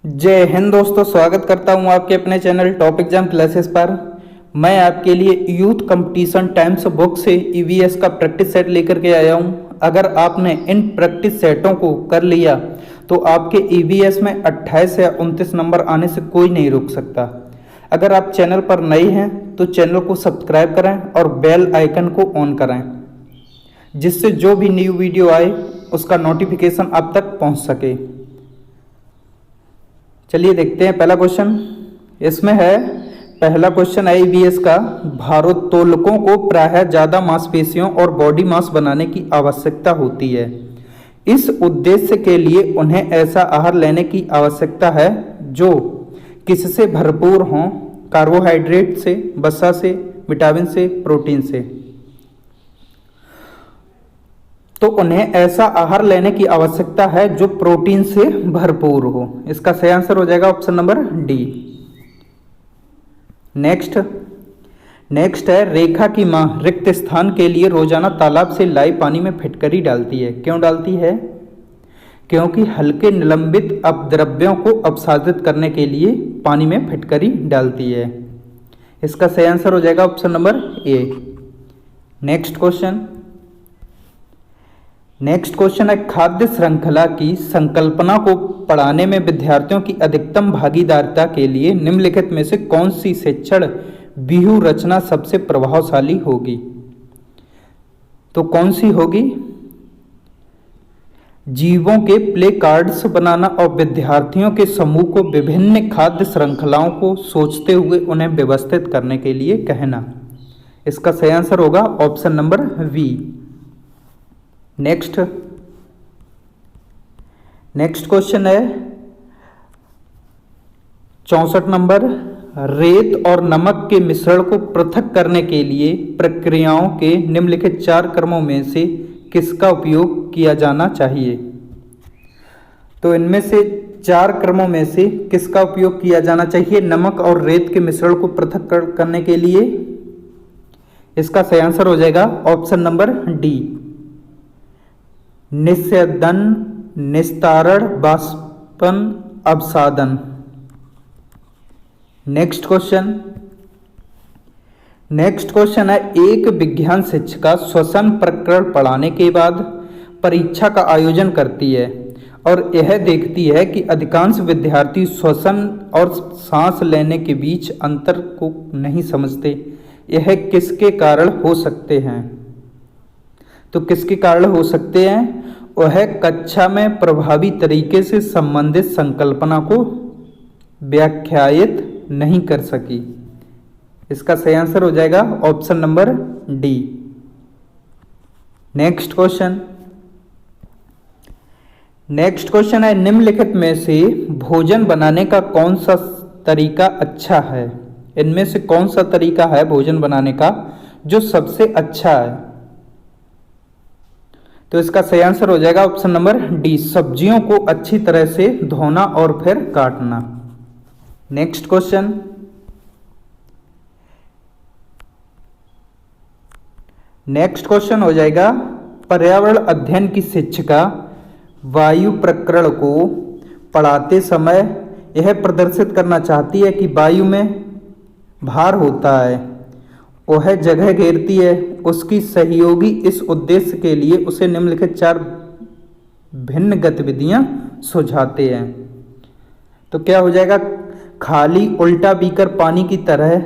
जय हिंद दोस्तों, स्वागत करता हूं आपके अपने चैनल टॉप एग्जाम क्लासेस पर। मैं आपके लिए यूथ कंपटीशन टाइम्स बुक से ईवीएस का प्रैक्टिस सेट लेकर के आया हूं। अगर आपने इन प्रैक्टिस सेटों को कर लिया तो आपके ईवीएस में 28 या 29 नंबर आने से कोई नहीं रोक सकता। अगर आप चैनल पर नए हैं तो चैनल को सब्सक्राइब करें और बेल आइकन को ऑन करें, जिससे जो भी न्यू वीडियो आए उसका नोटिफिकेशन आप तक पहुंच सके। चलिए देखते हैं पहला क्वेश्चन। इसमें है, पहला क्वेश्चन है ईवीएस का, भारोत्तोलकों को प्रायः ज़्यादा मांसपेशियों और बॉडी मास बनाने की आवश्यकता होती है। इस उद्देश्य के लिए उन्हें ऐसा आहार लेने की आवश्यकता है जो किससे भरपूर हों? कार्बोहाइड्रेट से, वसा से, विटामिन से, प्रोटीन से। तो उन्हें ऐसा आहार लेने की आवश्यकता है जो प्रोटीन से भरपूर हो। इसका सही आंसर हो जाएगा ऑप्शन नंबर डी। नेक्स्ट है, रेखा की मां रिक्त स्थान के लिए रोजाना तालाब से लाई पानी में फिटकरी डालती है। क्यों डालती है? क्योंकि हल्के निलंबित अपद्रव्यों को अपसादित करने के लिए पानी में फिटकरी डालती है। इसका सही आंसर हो जाएगा option number A. Next question है, खाद्य श्रृंखला की संकल्पना को पढ़ाने में विद्यार्थियों की अधिकतम भागीदारिता के लिए निम्नलिखित में से कौन सी शिक्षण व्यूह रचना सबसे प्रभावशाली होगी? तो कौन सी होगी? जीवों के प्ले कार्ड्स बनाना और विद्यार्थियों के समूह को विभिन्न खाद्य श्रृंखलाओं को सोचते हुए उन्हें व्यवस्थित करने के लिए कहना। इसका सही आंसर होगा option number B. Next question है 64 नंबर, रेत और नमक के मिश्रण को पृथक करने के लिए प्रक्रियाओं के निम्नलिखित 4 क्रमों में से किसका उपयोग किया जाना चाहिए? तो इनमें से 4 क्रमों में से किसका उपयोग किया जाना चाहिए नमक और रेत के मिश्रण को पृथक करने के लिए? इसका सही आंसर हो जाएगा ऑप्शन नंबर डी, निस्यदन, निस्तारण, बाष्पन, अवसादन। नेक्स्ट क्वेश्चन है, एक विज्ञान शिक्षिका श्वसन प्रकरण पढ़ाने के बाद परीक्षा का आयोजन करती है और यह देखती है कि अधिकांश विद्यार्थी श्वसन और सांस लेने के बीच अंतर को नहीं समझते। यह किसके कारण हो सकते हैं? तो किसके कारण हो सकते हैं? वह कक्षा में प्रभावी तरीके से संबंधित संकल्पना को व्याख्यायित नहीं कर सकी। इसका सही आंसर हो जाएगा option number D. Next question है, निम्नलिखित में से भोजन बनाने का कौन सा तरीका अच्छा है? इनमें से कौन सा तरीका है भोजन बनाने का जो सबसे अच्छा है? तो इसका सही आंसर हो जाएगा ऑप्शन नंबर डी, सब्जियों को अच्छी तरह से धोना और फिर काटना। नेक्स्ट क्वेश्चन हो जाएगा, पर्यावरण अध्ययन की शिक्षिका वायु प्रकरण को पढ़ाते समय यह प्रदर्शित करना चाहती है कि वायु में भार होता है, वह जगह घेरती है। उसकी सहयोगी इस उद्देश्य के लिए उसे निम्नलिखित 4 भिन्न गतिविधियां सुझाते हैं। तो क्या हो जाएगा? खाली उल्टा बीकर पानी की तरह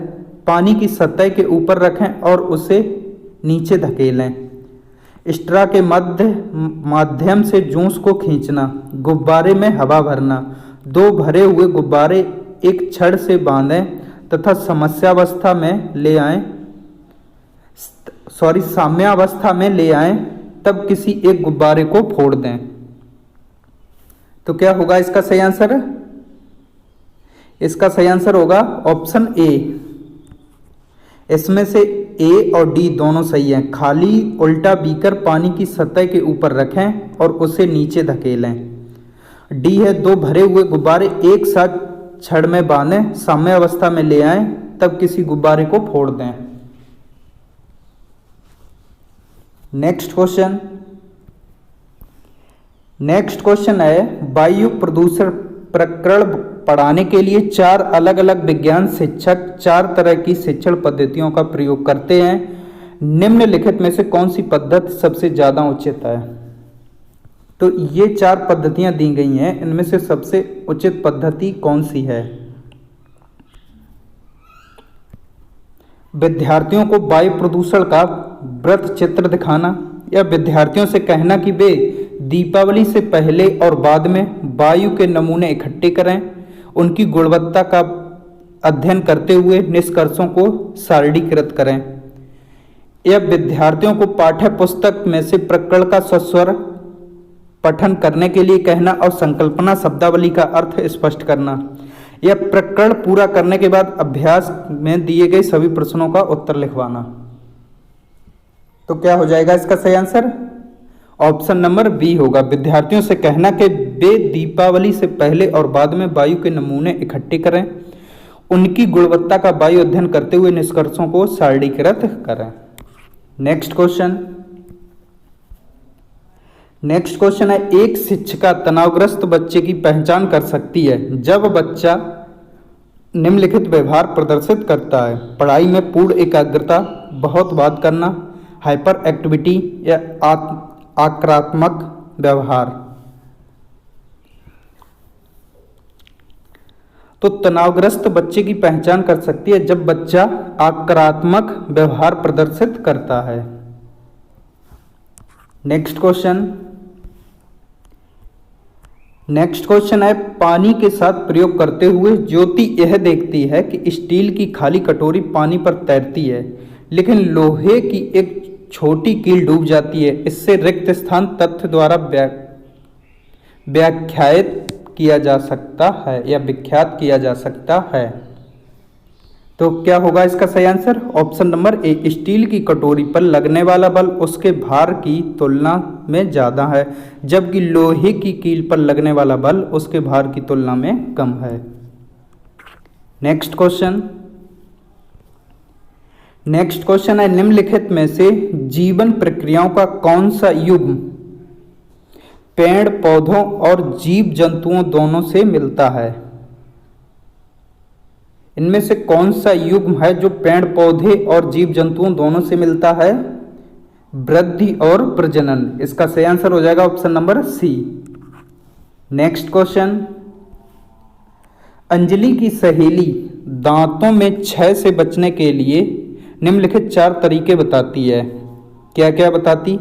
पानी की सतह के ऊपर रखें और उसे नीचे धकेलें। स्ट्रा के माध्यम से जूस को खींचना, गुब्बारे में हवा भरना, 2 भरे हुए गुब्बारे एक छड़ से बांधें तथा साम्यावस्था में ले आएं, तब किसी एक गुब्बारे को फोड़ दें। तो क्या होगा इसका सही आंसर? इसका सही आंसर होगा ऑप्शन ए। इसमें से ए और डी दोनों सही हैं। खाली उल्टा बीकर पानी की सतह के ऊपर रखें और उसे नीचे धकेलें। डी है, 2 भरे हुए गुब्बारे एक साथ छड़ में बांधें, साम्यावस्था में ले आएं, तब किसी गुब्बारे को फोड़ दें। नेक्स्ट क्वेश्चन है, वायु प्रदूषण प्रकरण पढ़ाने के लिए 4 अलग अलग विज्ञान शिक्षक 4 तरह की शिक्षण पद्धतियों का प्रयोग करते हैं। निम्नलिखित में से कौन सी पद्धति सबसे ज़्यादा उचित है? तो ये 4 पद्धतियां दी गई हैं, इनमें से सबसे उचित पद्धति कौन सी है? विद्यार्थियों को वायु प्रदूषण का वृत्त चित्र दिखाना, या विद्यार्थियों से कहना कि वे दीपावली से पहले और बाद में वायु के नमूने इकट्ठे करें, उनकी गुणवत्ता का अध्ययन करते हुए निष्कर्षों को सारणीकृत करें, या विद्यार्थियों को पाठ्य पुस्तक में से प्रकरण का सस्वर पठन करने के लिए कहना और संकल्पना शब्दावली का अर्थ स्पष्ट करना, या प्रकरण पूरा करने के बाद अभ्यास में दिए गए सभी प्रश्नों का उत्तर लिखवाना। तो क्या हो जाएगा इसका सही आंसर? ऑप्शन नंबर बी होगा। विद्यार्थियों से कहना कि वे दीपावली से पहले और बाद में वायु के नमूने इकट्ठे करें, उनकी गुणवत्ता का वायु अध्ययन करते हुए निष्कर्षों को सारणीकृत करें। नेक्स्ट क्वेश्चन है, एक शिक्षिका तनावग्रस्त बच्चे की पहचान कर सकती है जब बच्चा निम्नलिखित व्यवहार प्रदर्शित करता है: पढ़ाई में पूर्ण एकाग्रता, बहुत बात करना, हाइपर एक्टिविटी, या आक्रामक व्यवहार। तो तनावग्रस्त बच्चे की पहचान कर सकती है जब बच्चा आक्रामक व्यवहार प्रदर्शित करता है। नेक्स्ट क्वेश्चन है, पानी के साथ प्रयोग करते हुए ज्योति यह देखती है कि स्टील की खाली कटोरी पानी पर तैरती है, लेकिन लोहे की एक छोटी कील डूब जाती है। इससे रिक्त स्थान तथ्य द्वारा व्याख्यात किया जा सकता है या विख्यात किया जा सकता है। तो क्या होगा इसका सही answer? Option number A, steel की कटोरी पर लगने वाला बल उसके भार की तुलना में ज़्यादा है, जबकि लोहे की कील पर लगने वाला बल उसके भार की तुलना में कम है। नेक्स्ट क्वेश्चन है, निम्नलिखित में से जीवन प्रक्रियाओं का कौन सा युग्म पेड़ पौधों और जीव जंतुओं दोनों से मिलता है? इनमें से कौन सा युग्म है जो पेड़ पौधे और जीव जंतुओं दोनों से मिलता है? वृद्धि और प्रजनन। इसका सही आंसर हो जाएगा option number C. Next question, Anjali की सहेली दांतों में क्षय से बचने के लिए निम्नलिखित 4 तरीके बताती है। क्या क्या बताती?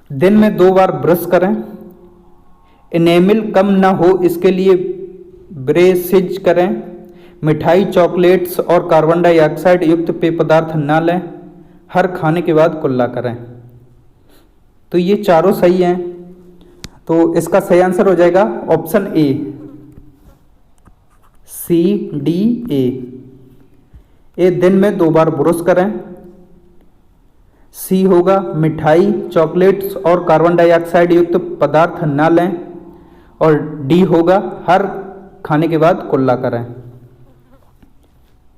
दिन में 2 बार ब्रश करें, इनेमिल कम ना हो इसके लिए ब्रेसिज करें, मिठाई, चॉकलेट्स और कार्बन डाइऑक्साइड युक्त पेय पदार्थ ना लें, हर खाने के बाद कुल्ला करें। तो ये चारों सही हैं, तो इसका सही आंसर हो जाएगा option A, C D A. दिन में 2 बार ब्रश करें, सी होगा मिठाई, चॉकलेट्स और कार्बन डाइऑक्साइड युक्त पदार्थ ना लें, और डी होगा हर खाने के बाद कुल्ला करें।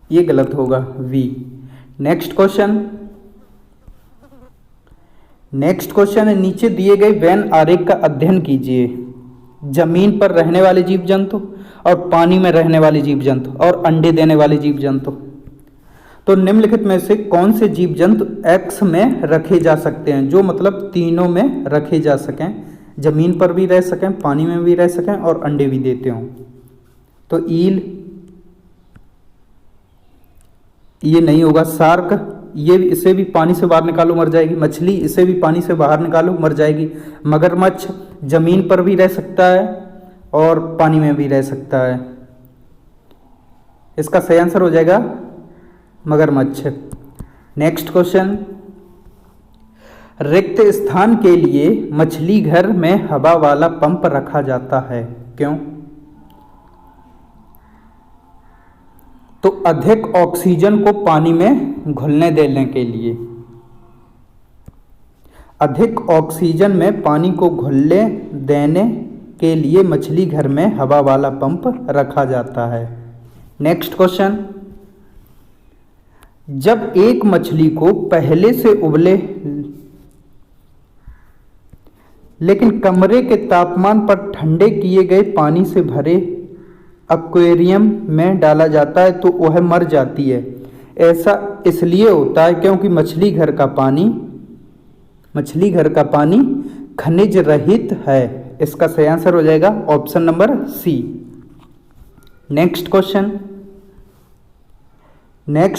ये गलत होगा, वी। नेक्स्ट क्वेश्चन है, नीचे दिए गए वेन आरेख का अध्ययन कीजिए। जमीन पर रहने वाले जीव जंतु और पानी में रहने वाले जीव जंतु और अंडे देने वाले जीव जंतु। तो निम्नलिखित में से कौन से जीव जंतु एक्स में रखे जा सकते हैं, जो मतलब तीनों में रखे जा सकें, जमीन पर भी रह सकें, पानी में भी रह सकें और अंडे भी देते हों? तो ईल, ये नहीं होगा। शार्क, ये इसे भी पानी से बाहर निकालो मर जाएगी। मछली, इसे भी पानी से बाहर निकालो मर जाएगी। मगरमच्छ जमीन पर भी रह सकता है और पानी में भी रह सकता है। इसका सही आंसर हो जाएगा मगरमच्छ। नेक्स्ट क्वेश्चन, रिक्त स्थान के लिए मछली घर में हवा वाला पंप रखा जाता है, क्यों? तो अधिक ऑक्सीजन को पानी में घुलने देने के लिए। अधिक ऑक्सीजन में पानी को घुलने देने के लिए मछली घर में हवा वाला पंप रखा जाता है। नेक्स्ट क्वेश्चन, जब एक मछली को पहले से उबले लेकिन कमरे के तापमान पर ठंडे किए गए पानी से भरे एक्वेरियम में डाला जाता है तो वह मर जाती है। ऐसा इसलिए होता है क्योंकि मछली घर का पानी खनिज रहित है। इसका सही आंसर हो जाएगा option number C. Next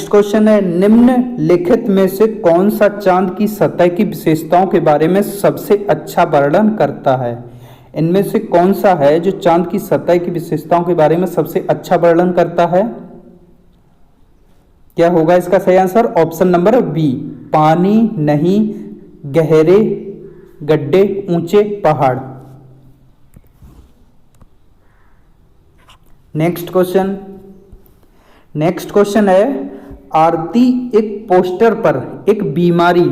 question है, निम्नलिखित में से कौन सा चांद की सतह की विशेषताओं के बारे में सबसे अच्छा वर्णन करता है? इनमें से कौन सा है जो चांद की सतह की विशेषताओं के बारे में सबसे अच्छा वर्णन करता है? क्या होगा इसका सही आंसर? ऑप्शन नंबर बी, पानी नहीं, गहरे गड्ढे, ऊंचे पहाड़। नेक्स्ट क्वेश्चन है, आरती एक पोस्टर पर एक बीमारी,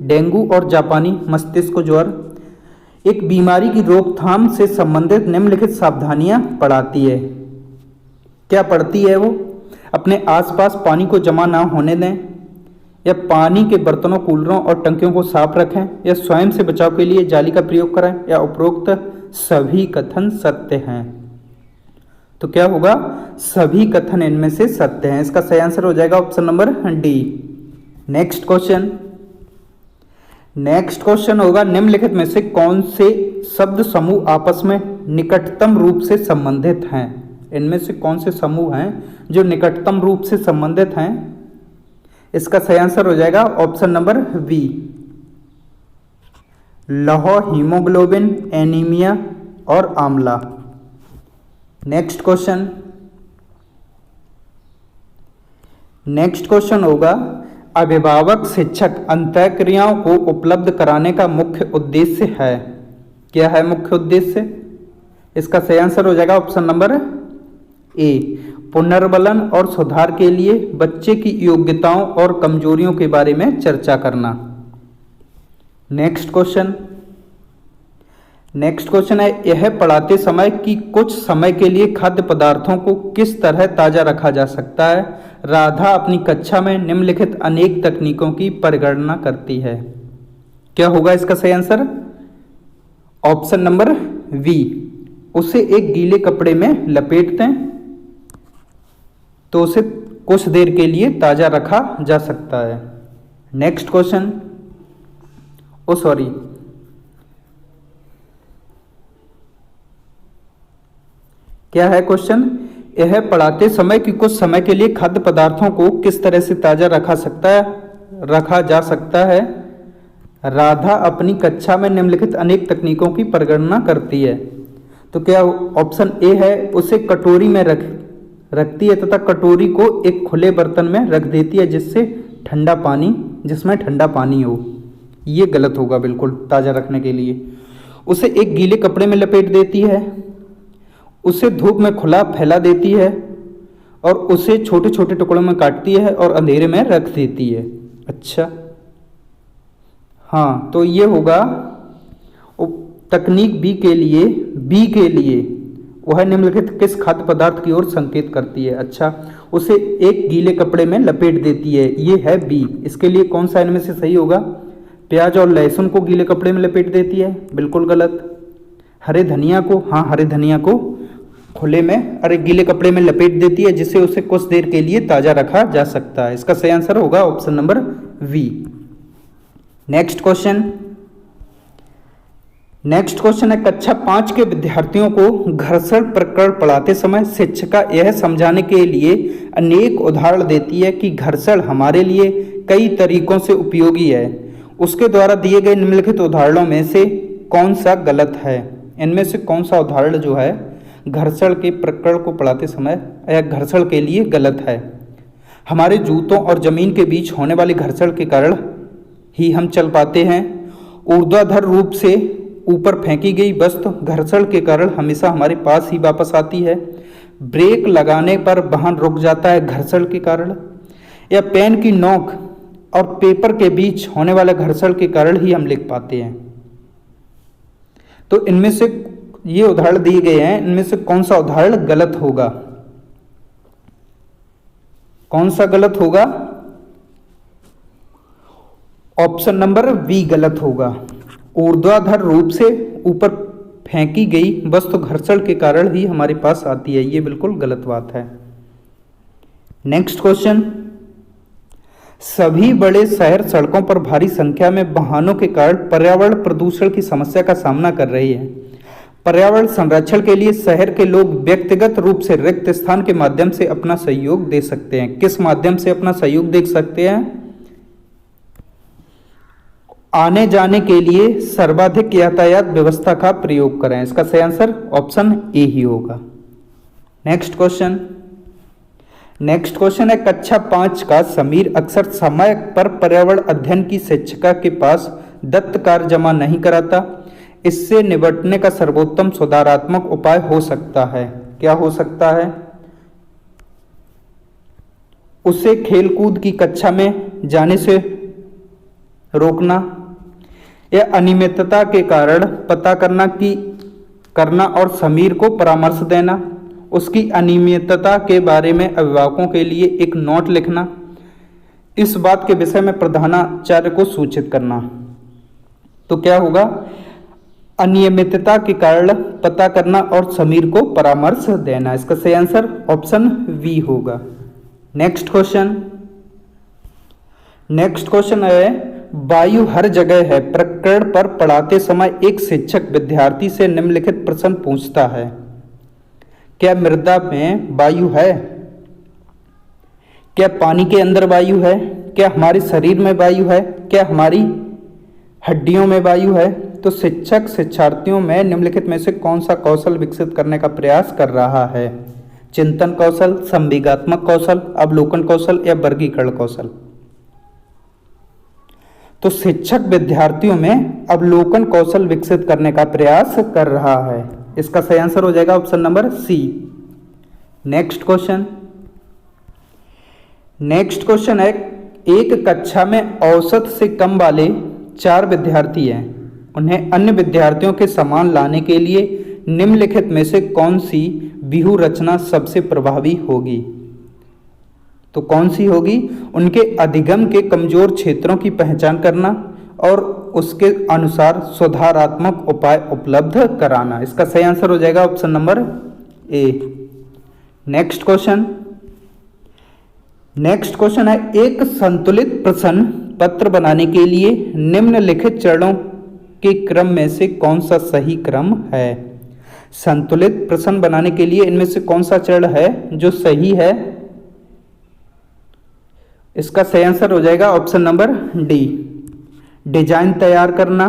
डेंगू और जापानी मस्तिष्क ज्वर, एक बीमारी की रोकथाम से संबंधित निम्नलिखित सावधानियां पढ़ाती है। क्या पढ़ती है वो? अपने आसपास पानी को जमा ना होने दें, या पानी के बर्तनों, कूलरों और टंकियों को साफ रखें, या स्वयं से बचाव के लिए जाली का प्रयोग करें, या उपरोक्त सभी कथन सत्य हैं। तो क्या होगा? सभी कथन इनमें से सत्य हैं। इसका सही आंसर हो जाएगा option number D. Next question होगा, निम्नलिखित में से कौन से शब्द समूह आपस में निकटतम रूप से संबंधित हैं? इनमें से कौन से समूह हैं जो निकटतम रूप से संबंधित हैं? इसका सही आंसर हो जाएगा ऑप्शन नंबर बी, लौह, हीमोग्लोबिन, एनीमिया और आंवला। नेक्स्ट क्वेश्चन होगा, अभिभावक शिक्षक अंतःक्रियाओं को उपलब्ध कराने का मुख्य उद्देश्य है। क्या है मुख्य उद्देश्य? इसका सही आंसर हो जाएगा ऑप्शन नंबर ए, पुनर्बलन और सुधार के लिए बच्चे की योग्यताओं और कमजोरियों के बारे में चर्चा करना। नेक्स्ट क्वेश्चन है, यह पढ़ाते समय कि कुछ समय के लिए खाद्य पदार्थों को किस तरह ताजा रखा जा सकता है? राधा अपनी कक्षा में निम्नलिखित अनेक तकनीकों की परिगणना करती है। क्या होगा इसका सही आंसर? ऑप्शन नंबर बी, उसे एक गीले कपड़े में लपेट दें तो उसे कुछ देर के लिए ताजा रखा जा सकता है। नेक्स्ट क्वेश्चन, क्या है क्वेश्चन? यह पढ़ाते समय कि कुछ समय के लिए खाद्य पदार्थों को किस तरह से ताजा रखा जा सकता है? राधा अपनी कक्षा में निम्नलिखित अनेक तकनीकों की परिगणना करती है। तो क्या ऑप्शन ए है, उसे कटोरी में रखती है तथा कटोरी को एक खुले बर्तन में रख देती है जिसमें ठंडा पानी हो। ये गलत होगा बिल्कुल ताजा रखने के लिए। उसे एक गीले कपड़े में लपेट देती है, उसे धूप में खुला फैला देती है और उसे छोटे छोटे टुकड़ों में काटती है और अंधेरे में रख देती है। अच्छा, हाँ, तो ये होगा तकनीक बी के लिए वह निम्नलिखित किस खाद्य पदार्थ की ओर संकेत करती है? अच्छा, उसे एक गीले कपड़े में लपेट देती है, ये है बी। इसके लिए कौन सा इनमें से सही होगा? प्याज और लहसुन को गीले कपड़े में लपेट देती है, बिल्कुल गलत। हरे धनिया को गीले कपड़े में लपेट देती है जिससे उसे कुछ देर के लिए ताजा रखा जा सकता है। इसका सही आंसर होगा option number B. Next question है, कक्षा 5 के विद्यार्थियों को घर्षण प्रकरण पढ़ाते समय शिक्षिका यह समझाने के लिए अनेक उदाहरण देती है कि घर्षण हमारे लिए कई तरीकों से उपयोगी है। उसके द्वारा दिए गए निम्नलिखित उदाहरणों में से कौन सा गलत है? इनमें से कौन सा उदाहरण जो है घर्षण के प्रकरण को पढ़ाते समय या घर्षण के लिए गलत है? हमारे जूतों और जमीन के बीच होने वाले घर्षण के कारण ही हम चल पाते हैं। ऊर्ध्वाधर रूप से ऊपर फेंकी गई वस्तु घर्षण के कारण हमेशा हमारे पास ही वापस आती है। ब्रेक लगाने पर वाहन रुक जाता है घर्षण के कारण। या पेन की नोक और पेपर के बीच होने वाले घर्षण के कारण ही हम लिख पाते हैं। तो इनमें से ये उदाहरण दिए गए हैं, इनमें से कौन सा उदाहरण गलत होगा? कौन सा गलत होगा? ऑप्शन नंबर बी गलत होगा। ऊर्ध्वाधर रूप से ऊपर फेंकी गई वस्तु घर्षण के कारण ही हमारे पास आती है, ये बिल्कुल गलत बात है। नेक्स्ट क्वेश्चन, सभी बड़े शहर सड़कों पर भारी संख्या में वाहनों के कारण पर्यावरण प्रदूषण की समस्या का सामना कर रही है। पर्यावरण संरक्षण के लिए शहर के लोग व्यक्तिगत रूप से रिक्त स्थान के माध्यम से अपना सहयोग दे सकते हैं। किस माध्यम से अपना सहयोग दे सकते हैं? आने जाने के लिए सर्वाधिक यातायात व्यवस्था का प्रयोग करें। इसका सही आंसर ऑप्शन ए ही होगा। नेक्स्ट क्वेश्चन है कक्षा 5 का समीर अक्सर समय पर पर्यावरण अध्ययन की शिक्षिका के पास दत्त कार्य जमा नहीं कराता। इससे निपटने का सर्वोत्तम सुधारात्मक उपाय हो सकता है। क्या हो सकता है? उसे खेलकूद की कक्षा में जाने से रोकना या अनियमितता के कारण पता करना और समीर को परामर्श देना, उसकी अनियमितता के बारे में अभिभावकों के लिए एक नोट लिखना, इस बात के विषय में प्रधानाचार्य को सूचित करना। तो क्या होगा? अनियमितता के कारण पता करना और समीर को परामर्श देना। इसका सही आंसर ऑप्शन बी होगा। नेक्स्ट क्वेश्चन है वायु हर जगह है प्रकरण पर पढ़ाते समय एक शिक्षक विद्यार्थी से निम्नलिखित प्रश्न पूछता है। क्या मृदा में वायु है? क्या पानी के अंदर वायु है? क्या हमारे शरीर में वायु है? क्या हमारी हड्डियों में वायु है? तो शिक्षक शिक्षार्थियों में निम्नलिखित में से कौन सा कौशल विकसित करने का प्रयास कर रहा है? चिंतन कौशल, संवेगात्मक कौशल, अवलोकन कौशल या वर्गीकरण कौशल? तो शिक्षक विद्यार्थियों में अवलोकन कौशल विकसित करने का प्रयास कर रहा है। इसका सही आंसर हो जाएगा option number C. Next question है एक कक्षा में औसत से कम वाले 4 विद्यार्थी हैं। उन्हें अन्य विद्यार्थियों के समान लाने के लिए निम्नलिखित में से कौन सी व्यूह रचना सबसे प्रभावी होगी? तो कौन सी होगी? उनके अधिगम के कमजोर क्षेत्रों की पहचान करना और उसके अनुसार सुधारात्मक उपाय उपलब्ध कराना। इसका सही आंसर हो जाएगा option number A. Next question है एक संतुलित प्रश्न पत्र बनाने के लिए निम्नलिखित चरणों के क्रम में से कौन सा सही क्रम है? संतुलित प्रश्न बनाने के लिए इनमें से कौन सा चरण है जो सही है? इसका सही आंसर हो जाएगा ऑप्शन नंबर डी। डिजाइन तैयार करना,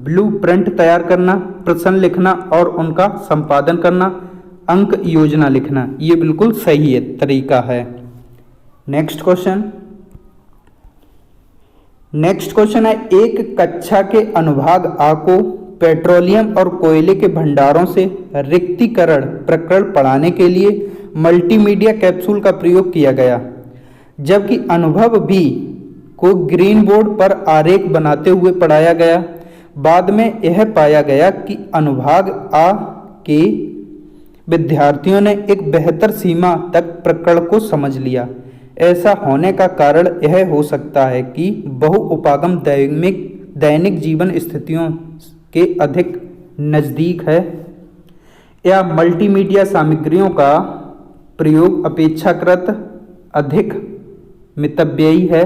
ब्लूप्रिंट तैयार करना, प्रश्न लिखना और उनका संपादन करना, अंक योजना लिखना, ये बिल्कुल सही है तरीका है। नेक्स्ट क्वेश्चन है एक कक्षा के अनुभाग आ को पेट्रोलियम और कोयले के भंडारों से रिक्तीकरण प्रकरण पढ़ाने के लिए मल्टीमीडिया कैप्सूल का प्रयोग किया गया, जबकि अनुभव बी को ग्रीन बोर्ड पर आरेख बनाते हुए पढ़ाया गया। बाद में यह पाया गया कि अनुभाग आ के विद्यार्थियों ने एक बेहतर सीमा तक प्रकरण को समझ लिया। ऐसा होने का कारण यह हो सकता है कि बहुउपागम दैनिक जीवन स्थितियों के अधिक नज़दीक है या मल्टीमीडिया सामग्रियों का प्रयोग अपेक्षाकृत अधिक मितव्ययी है।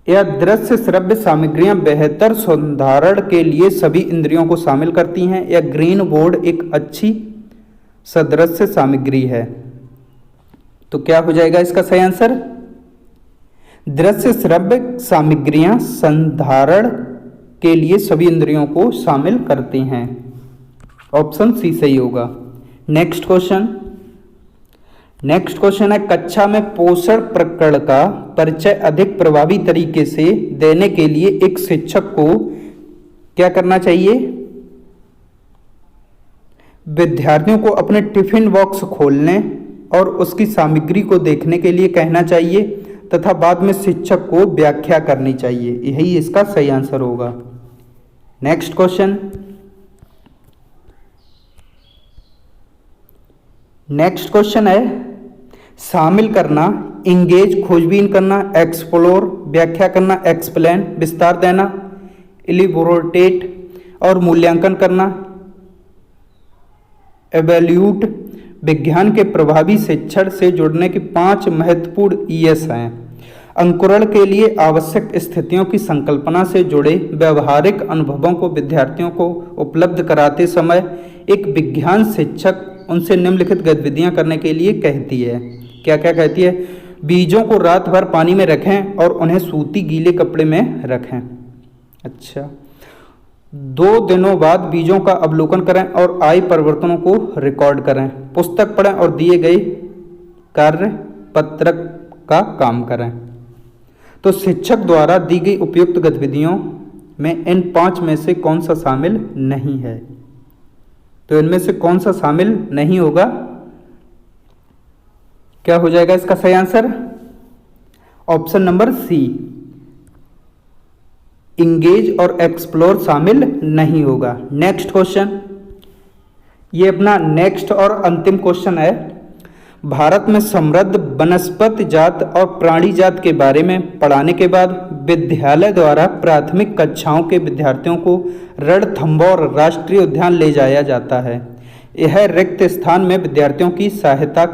या दृश्य श्रव्य सामग्रियां बेहतर संधारण के लिए सभी इंद्रियों को शामिल करती हैं, या ग्रीन बोर्ड एक अच्छी सदृश्य सामग्री है। तो क्या हो जाएगा इसका सही आंसर? दृश्य श्रव्य सामग्रियां संधारण के लिए सभी इंद्रियों को शामिल करती हैं। ऑप्शन सी सही होगा। नेक्स्ट क्वेश्चन है कक्षा में पोषण प्रकरण का परिचय अधिक प्रभावी तरीके से देने के लिए एक शिक्षक को क्या करना चाहिए? विद्यार्थियों को अपने टिफिन बॉक्स खोलने और उसकी सामग्री को देखने के लिए कहना चाहिए तथा बाद में शिक्षक को व्याख्या करनी चाहिए। यही इसका सही आंसर होगा। नेक्स्ट क्वेश्चन है शामिल करना, इंगेज खोजबीन करना, एक्सप्लोर व्याख्या करना, एक्सप्लेन विस्तार देना, इलिबोरेट और मूल्यांकन करना, एवेल्यूट विज्ञान के प्रभावी शिक्षण से जुड़ने की 5 महत्वपूर्ण ईएस हैं। अंकुरण के लिए आवश्यक स्थितियों की संकल्पना से जुड़े व्यवहारिक अनुभवों को विद्यार्थियों को उपलब्ध कराते समय एक विज्ञान शिक्षक उनसे निम्नलिखित गतिविधियां करने के लिए कहती है। क्या क्या कहती है? बीजों को रात भर पानी में रखें और उन्हें सूती गीले कपड़े में रखें। अच्छा, 2 दिनों बाद बीजों का अवलोकन करें और आए परिवर्तनों को रिकॉर्ड करें। पुस्तक पढ़ें और दिए गए कार्य पत्रक का काम करें। तो शिक्षक द्वारा दी गई उपयुक्त गतिविधियों में इन 5 में से कौन सा शामिल नहीं है? तो इनमें से कौन सा शामिल नहीं होगा? क्या हो जाएगा इसका सही answer? Option number C, engage और एक्सप्लोर शामिल नहीं होगा। नेक्स्ट क्वेश्चन, ये अपना नेक्स्ट और अंतिम क्वेश्चन है। भारत में समृद्ध वनस्पति जात और प्राणी जात के बारे में पढ़ाने के बाद विद्यालय द्वारा प्राथमिक कक्षाओं के विद्यार्थियों को रणथंभौर राष्ट्रीय उद्यान ले जाया जाता है। यह रिक्त स्थान में विद्यार्थियों की सहायता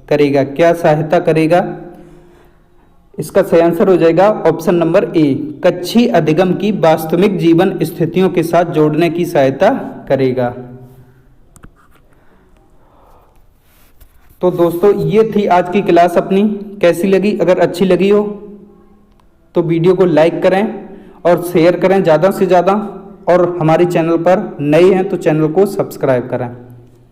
करेगा। क्या सहायता करेगा? इसका सही आंसर हो जाएगा ऑप्शन नंबर ए, कच्छी अधिगम की वास्तविक जीवन स्थितियों के साथ जोड़ने की सहायता करेगा। तो दोस्तों, ये थी आज की क्लास अपनी। कैसी लगी? अगर अच्छी लगी हो तो वीडियो को लाइक करें और शेयर करें ज़्यादा से ज़्यादा, और हमारे चैनल पर नए हैं तो चैनल को सब्सक्राइब करें।